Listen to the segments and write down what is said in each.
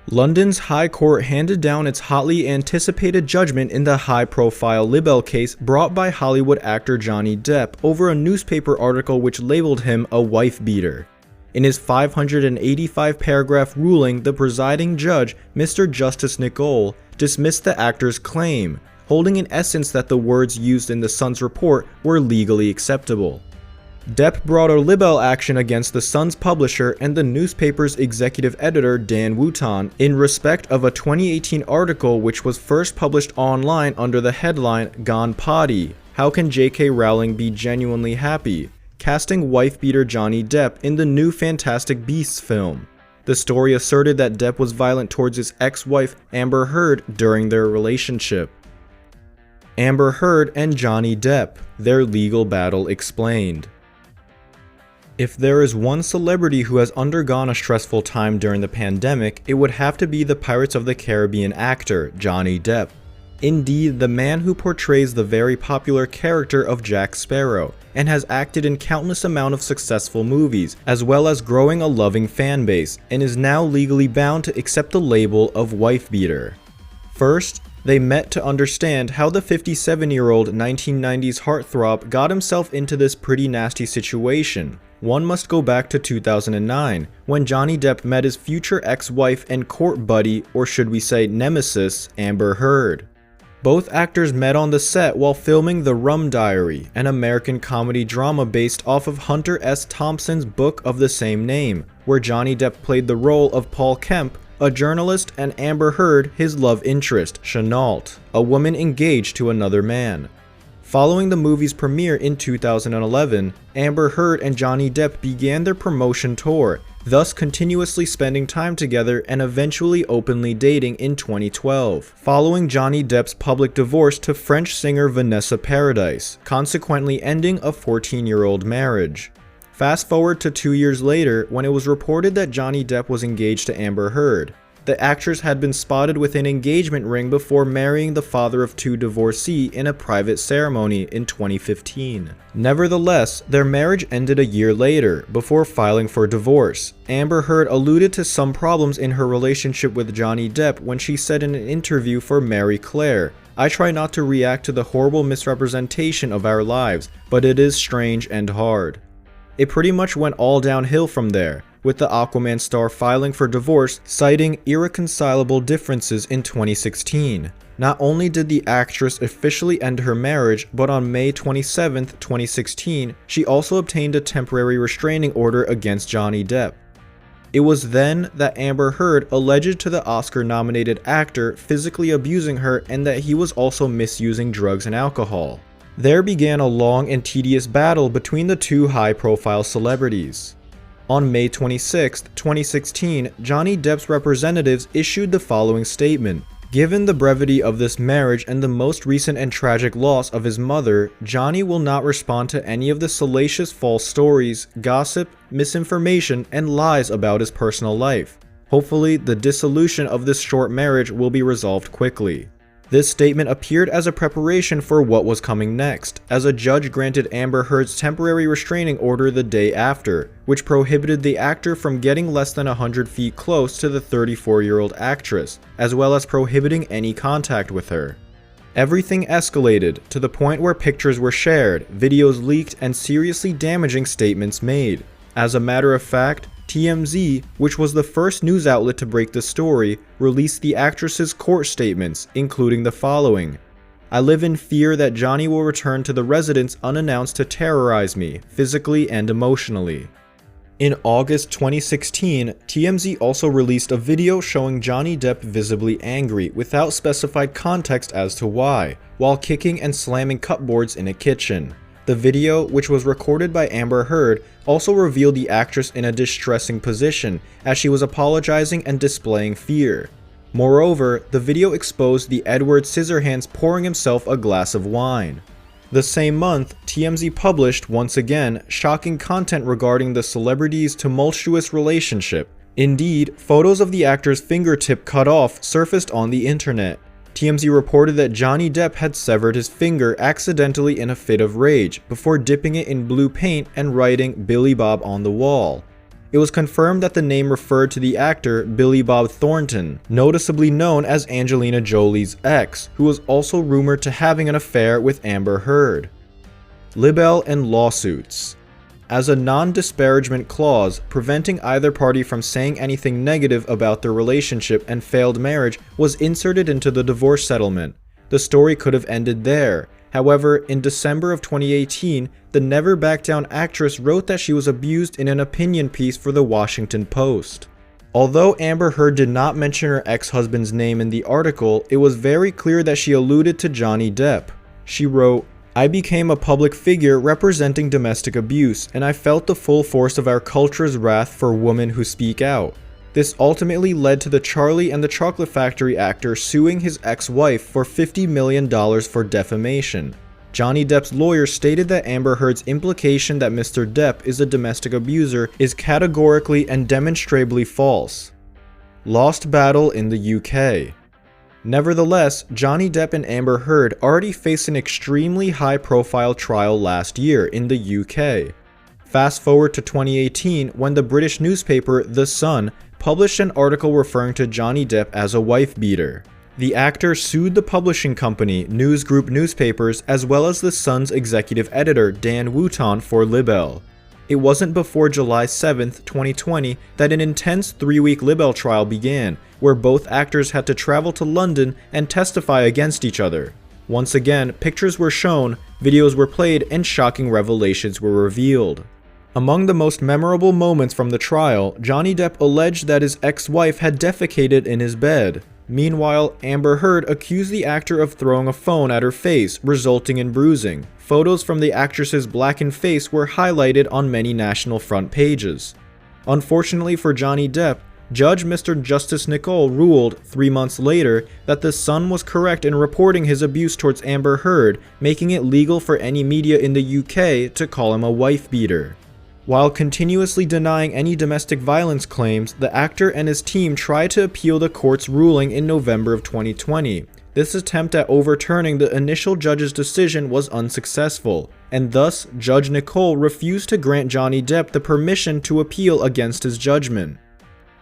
London's High Court handed down its hotly anticipated judgment in the high-profile libel case brought by Hollywood actor Johnny Depp over a newspaper article which labeled him a wife-beater. In his 585-paragraph ruling, the presiding judge, Mr. Justice Nicole, dismissed the actor's claim, holding in essence that the words used in the Sun's report were legally acceptable. Depp brought a libel action against the Sun's publisher and the newspaper's executive editor Dan Wooton in respect of a 2018 article which was first published online under the headline "Gone Potty: How Can J.K. Rowling Be Genuinely Happy?", casting wife-beater Johnny Depp in the new Fantastic Beasts film. The story asserted that Depp was violent towards his ex-wife Amber Heard during their relationship. Amber Heard and Johnny Depp, their legal battle explained. If there is one celebrity who has undergone a stressful time during the pandemic, it would have to be the Pirates of the Caribbean actor, Johnny Depp. Indeed, the man who portrays the very popular character of Jack Sparrow, and has acted in countless amount of successful movies, as well as growing a loving fan base, and is now legally bound to accept the label of wife-beater. First, they met to understand how the 57-year-old 1990s heartthrob got himself into this pretty nasty situation. One must go back to 2009, when Johnny Depp met his future ex-wife and court buddy, or should we say nemesis, Amber Heard. Both actors met on the set while filming The Rum Diary, an American comedy drama based off of Hunter S. Thompson's book of the same name, where Johnny Depp played the role of Paul Kemp, a journalist, and Amber Heard his love interest, Chenault, a woman engaged to another man. Following the movie's premiere in 2011, Amber Heard and Johnny Depp began their promotion tour, thus continuously spending time together and eventually openly dating in 2012, following Johnny Depp's public divorce to French singer Vanessa Paradis, consequently ending a 14-year-old marriage. Fast forward to 2 years later, when it was reported that Johnny Depp was engaged to Amber Heard. The actress had been spotted with an engagement ring before marrying the father of two divorcees in a private ceremony in 2015. Nevertheless, their marriage ended a year later, before filing for divorce. Amber Heard alluded to some problems in her relationship with Johnny Depp when she said in an interview for Marie Claire, "I try not to react to the horrible misrepresentation of our lives, but it is strange and hard." It pretty much went all downhill from there, with the Aquaman star filing for divorce, citing irreconcilable differences in 2016. Not only did the actress officially end her marriage, but on May 27, 2016, she also obtained a temporary restraining order against Johnny Depp. It was then that Amber Heard alleged to the Oscar-nominated actor physically abusing her and that he was also misusing drugs and alcohol. There began a long and tedious battle between the two high-profile celebrities. On May 26, 2016, Johnny Depp's representatives issued the following statement. Given the brevity of this marriage and the most recent and tragic loss of his mother, Johnny will not respond to any of the salacious false stories, gossip, misinformation, and lies about his personal life. Hopefully, the dissolution of this short marriage will be resolved quickly. This statement appeared as a preparation for what was coming next, as a judge granted Amber Heard's temporary restraining order the day after, which prohibited the actor from getting less than 100 feet close to the 34-year-old actress, as well as prohibiting any contact with her. Everything escalated to the point where pictures were shared, videos leaked, and seriously damaging statements made. As a matter of fact, TMZ, which was the first news outlet to break the story, released the actress's court statements, including the following. "I live in fear that Johnny will return to the residence unannounced to terrorize me, physically and emotionally." In August 2016, TMZ also released a video showing Johnny Depp visibly angry, without specified context as to why, while kicking and slamming cupboards in a kitchen. The video, which was recorded by Amber Heard, also revealed the actress in a distressing position as she was apologizing and displaying fear. Moreover, the video exposed the Edward Scissorhands pouring himself a glass of wine. The same month, TMZ published, once again, shocking content regarding the celebrity's tumultuous relationship. Indeed, photos of the actor's fingertip cut off surfaced on the internet. TMZ reported that Johnny Depp had severed his finger accidentally in a fit of rage before dipping it in blue paint and writing "Billy Bob" on the wall. It was confirmed that the name referred to the actor Billy Bob Thornton, noticeably known as Angelina Jolie's ex, who was also rumored to having an affair with Amber Heard. Libel and lawsuits. As a non-disparagement clause, preventing either party from saying anything negative about their relationship and failed marriage was inserted into the divorce settlement. The story could have ended there. However, in December of 2018, the Never Back Down actress wrote that she was abused in an opinion piece for the Washington Post. Although Amber Heard did not mention her ex-husband's name in the article, it was very clear that she alluded to Johnny Depp. She wrote, "I became a public figure representing domestic abuse, and I felt the full force of our culture's wrath for women who speak out. This ultimately led to the Charlie and the Chocolate Factory actor suing his ex-wife for $50 million for defamation." Johnny Depp's lawyer stated that Amber Heard's implication that Mr. Depp is a domestic abuser is categorically and demonstrably false. Lost battle in the UK. Nevertheless, Johnny Depp and Amber Heard already faced an extremely high-profile trial last year in the UK. Fast forward to 2018 when the British newspaper The Sun published an article referring to Johnny Depp as a wife-beater. The actor sued the publishing company, News Group Newspapers, as well as The Sun's executive editor, Dan Wooton, for libel. It wasn't before July 7, 2020 that an intense 3-week libel trial began, where both actors had to travel to London and testify against each other. Once again, pictures were shown, videos were played, and shocking revelations were revealed. Among the most memorable moments from the trial, Johnny Depp alleged that his ex-wife had defecated in his bed. Meanwhile, Amber Heard accused the actor of throwing a phone at her face, resulting in bruising. Photos from the actress's blackened face were highlighted on many national front pages. Unfortunately for Johnny Depp, Judge Mr. Justice Nicole ruled 3 months later that the Sun was correct in reporting his abuse towards Amber Heard, making it legal for any media in the UK to call him a wife-beater. While continuously denying any domestic violence claims, the actor and his team tried to appeal the court's ruling in November of 2020. This attempt at overturning the initial judge's decision was unsuccessful, and thus Judge Nicole refused to grant Johnny Depp the permission to appeal against his judgment.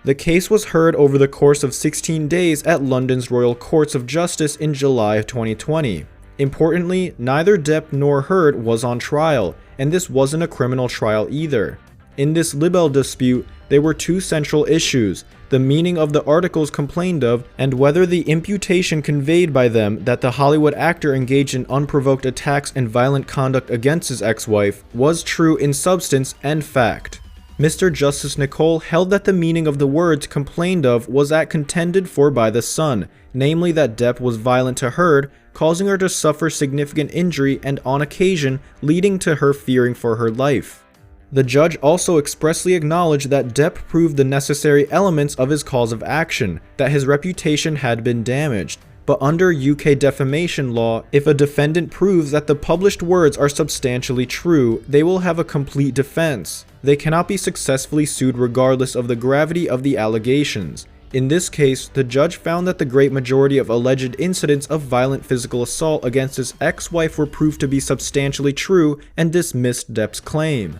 The case was heard over the course of 16 days at London's Royal Courts of Justice in July of 2020. Importantly, neither Depp nor Heard was on trial, and this wasn't a criminal trial either. In this libel dispute, there were two central issues: the meaning of the articles complained of, and whether the imputation conveyed by them that the Hollywood actor engaged in unprovoked attacks and violent conduct against his ex-wife was true in substance and fact. Mr. Justice Nicole held that the meaning of the words complained of was that contended for by the Sun, namely that Depp was violent to Heard, causing her to suffer significant injury and on occasion leading to her fearing for her life. The judge also expressly acknowledged that Depp proved the necessary elements of his cause of action, that his reputation had been damaged. But under UK defamation law, if a defendant proves that the published words are substantially true, they will have a complete defense. They cannot be successfully sued regardless of the gravity of the allegations. In this case, the judge found that the great majority of alleged incidents of violent physical assault against his ex-wife were proved to be substantially true and dismissed Depp's claim.